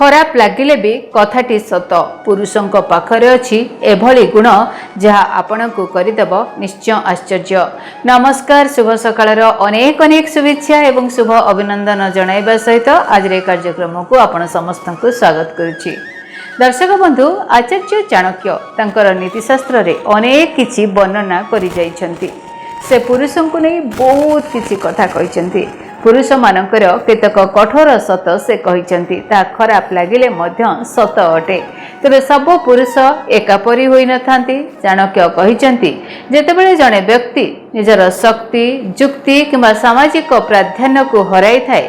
खराब लगिले भी कथाटी सत पुरुषों पाखरे अच्छी एभली गुण जहाँ आपण को करदेव निश्चय आश्चर्य। नमस्कार, शुभ सकाळ अनेक अनेक शुभेच्छा एवं शुभ अभिनंदन जणाइबा सहित आज कार्यक्रम को आपण समस्त को स्वागत करुछि। दर्शक बंधु, आचार्य चाणक्य तांकर नीतिशास्त्र रे अनेक किछि वर्णना करि जाइछन्ति। से पुरुषों को नहीं बहुत किछि कथा कहिछन्ति। पुरुष मानकर केतक कठोर सत से कहिछन्ति, ता खराब लागिले मध्य सत अटे। तेबे सब पुरुष एकापरि होई नथांती। चाणक्य कहिछन्ति, जेतेबेले जणे व्यक्ति निजर शक्ति, जुक्ति किंबा सामाजिक प्राधान्य को हराई थाए,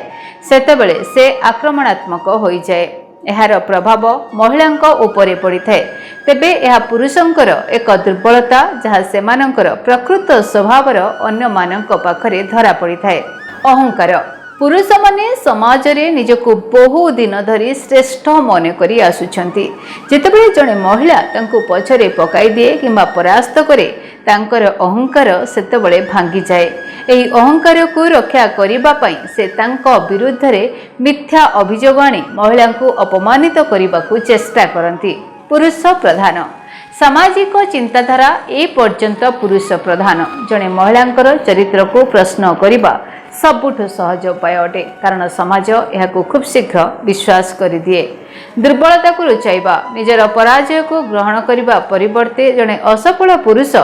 सेतेबेले से आक्रमणात्मक होई जाए। एहार प्रभाव महिलांक उपरे पड़ी थाए। तेबे यह पुरुषंकर एक दुर्बलता जहाँ सेमानंकर प्रकृत स्वभावर अन्य मानंक पाखरे धरा पड़ी थाए। अहंकार। पुरुष माने समाज रे निजको बहु दिन धरी श्रेष्ठ मन करी आसुछंती। जेतेबेले जणे महिला तांको पछरे पकाई दिए किंबा परास्त करे, तांकर अहंकार सेतेबेले भांगी जाए। एही अहंकार को रक्षा करिबा पई से तांको विरुद्ध रे मिथ्या अभियोग आनी महिला को अपमानित करने को चेष्टा करती। पुरुष प्रधान। सामाजिक चिंताधारा ए पर्यंत पुरुष प्रधान। जणे महिलांकर चरित्र को प्रश्न करिबा सबुठु सहज उपाय अटे, कारण समाज यह खूब शीघ्र विश्वास कर दिए। दुर्बलता को लुचाइबा, निजर पराजय को ग्रहण करने परिवर्ते जणे असफल पुरुष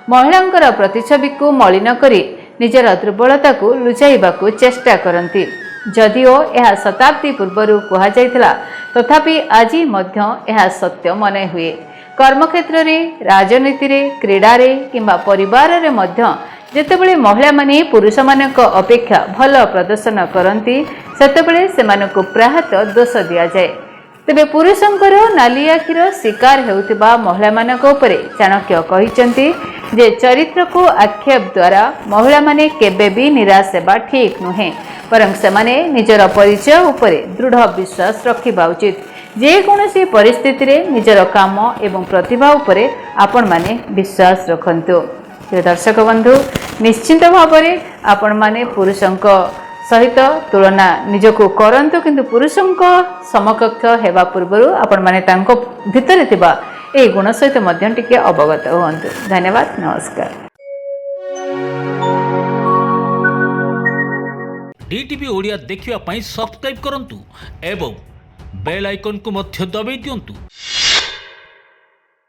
महिलांकर प्रतिछवि को मलिन करी निजर दुर्बलता को लुचाइबा को चेष्टा करती। जदिओ यह शताब्दी पूर्व कहा जाइथिला, तथापि आज मध्य यह सत्य मने हुए। कर्मक्षेत्र रे, राजनीति रे, क्रीडा रे किंबा परिवार रे मध्य जेतेबेले महिला माने पुरुष मानक अपेक्षा भल प्रदर्शन करती, सेतेबेले सेमानकु प्रायतः दोष दिया जाए। तेबे पुरुषंकर नाली आखिर शिकार हेउथिबा महिला मानक उपरे चाणक्य कहिचंती जे चरित्र को आक्षेप द्वारा महिला माने केबे भी निराश हेबा ठीक नुहे, परं सेमाने निजर परिचय उपरे दृढ़ विश्वास रखिबा उचित। जे कोनोसी परिस्थिति रे निजर काम एवं प्रतिभा उपरे आपण माने विश्वास रखंतु। दर्शक बंधु, निश्चिंत भाव में आपण माने पुरुषों सहित तुलना निजको करंतु, किंतु पुरुषों समकक्ष हेबा पूर्व आपण माने तांको भितरे थिबा ए गुण सहित मध्यम टिके अवगत हुअन्तु। धन्यवाद, नमस्कार। डीटीवी ओडिया देखिवा पई सब्सक्राइब करंतु एवं बेल आइकन को मध्य दबाई दियंतु।